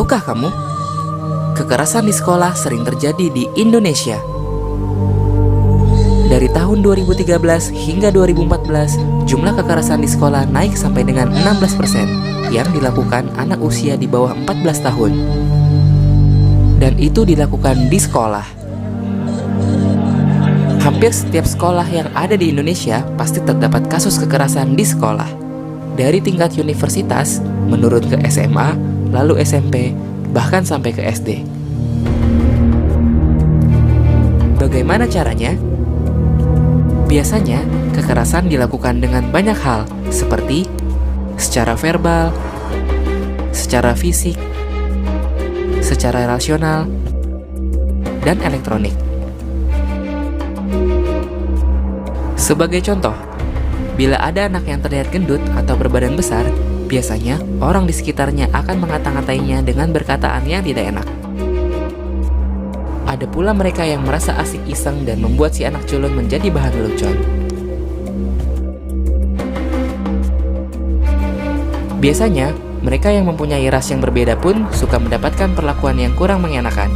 Tahukah kamu, kekerasan di sekolah sering terjadi di Indonesia. Dari tahun 2013 hingga 2014, jumlah kekerasan di sekolah naik sampai dengan 16% yang dilakukan anak usia di bawah 14 tahun. Dan itu dilakukan di sekolah. Hampir setiap sekolah yang ada di Indonesia pasti terdapat kasus kekerasan di sekolah. Dari tingkat universitas, menurun ke SMA, lalu SMP, bahkan sampai ke SD. Bagaimana caranya? Biasanya, kekerasan dilakukan dengan banyak hal, seperti secara verbal, secara fisik, secara rasional, dan elektronik. Sebagai contoh, bila ada anak yang terlihat gendut atau berbadan besar, biasanya orang di sekitarnya akan mengata-ngatainya dengan berkataan yang tidak enak. Ada pula mereka yang merasa asik iseng dan membuat si anak culun menjadi bahan lelucon. Biasanya, mereka yang mempunyai ras yang berbeda pun suka mendapatkan perlakuan yang kurang mengenakan.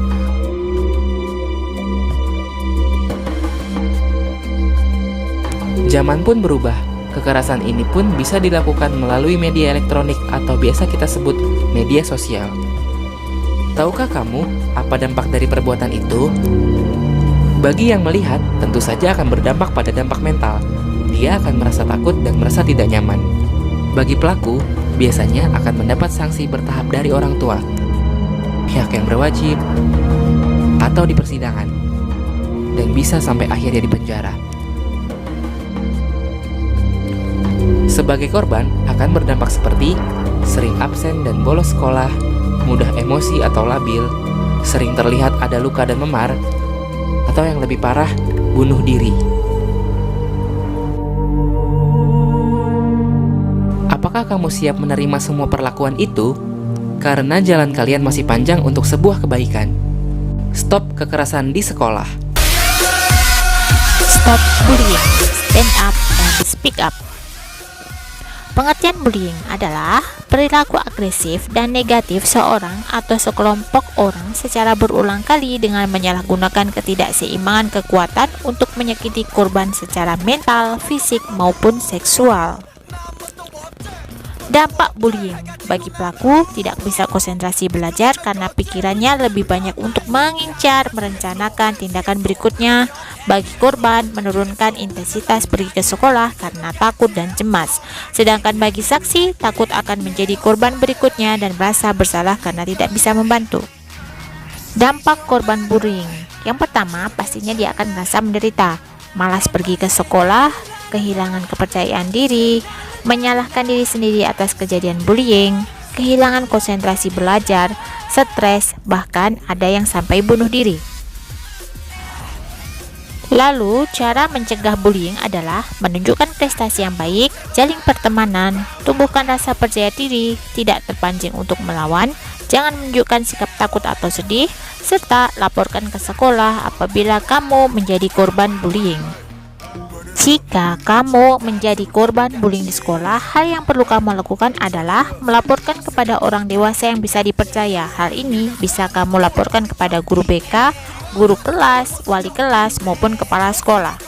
Zaman pun berubah. Kekerasan ini pun bisa dilakukan melalui media elektronik atau biasa kita sebut media sosial. Tahukah kamu apa dampak dari perbuatan itu? Bagi yang melihat, tentu saja akan berdampak pada dampak mental. Dia akan merasa takut dan merasa tidak nyaman. Bagi pelaku, biasanya akan mendapat sanksi bertahap dari orang tua, pihak yang berwajib, atau di persidangan, dan bisa sampai akhirnya di penjara. Sebagai korban, akan berdampak seperti sering absen dan bolos sekolah, mudah emosi atau labil, sering terlihat ada luka dan memar, atau yang lebih parah, bunuh diri. Apakah kamu siap menerima semua perlakuan itu? Karena jalan kalian masih panjang untuk sebuah kebaikan. Stop kekerasan di sekolah. Stop bullying, stand up and speak up. Pengertian bullying adalah perilaku agresif dan negatif seorang atau sekelompok orang secara berulang kali dengan menyalahgunakan ketidakseimbangan kekuatan untuk menyakiti korban secara mental, fisik, maupun seksual. Dampak bullying bagi pelaku tidak bisa konsentrasi belajar karena pikirannya lebih banyak untuk mengincar, merencanakan tindakan berikutnya. Bagi korban, menurunkan intensitas pergi ke sekolah karena takut dan cemas. Sedangkan bagi saksi, takut akan menjadi korban berikutnya dan merasa bersalah karena tidak bisa membantu. Dampak korban bullying. Yang pertama, pastinya dia akan merasa menderita, malas pergi ke sekolah, kehilangan kepercayaan diri, menyalahkan diri sendiri atas kejadian bullying, kehilangan konsentrasi belajar, stres, bahkan ada yang sampai bunuh diri. Lalu, cara mencegah bullying adalah menunjukkan prestasi yang baik, jalin pertemanan, tumbuhkan rasa percaya diri, tidak terpancing untuk melawan, jangan menunjukkan sikap takut atau sedih, serta laporkan ke sekolah apabila kamu menjadi korban bullying. Jika kamu menjadi korban bullying di sekolah, hal yang perlu kamu lakukan adalah melaporkan kepada orang dewasa yang bisa dipercaya. Hal ini bisa kamu laporkan kepada guru BK, guru kelas, wali kelas, maupun kepala sekolah.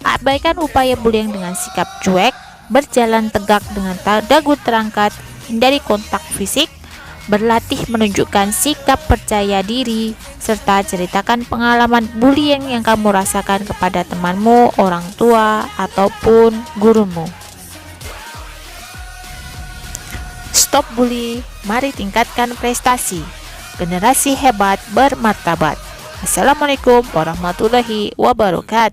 Abaikan upaya bullying dengan sikap cuek, berjalan tegak dengan dagu terangkat, hindari kontak fisik, berlatih menunjukkan sikap percaya diri, serta ceritakan pengalaman bullying yang kamu rasakan kepada temanmu, orang tua, ataupun gurumu. Stop bully, mari tingkatkan prestasi. Generasi hebat bermartabat. Assalamualaikum warahmatullahi wabarakatuh.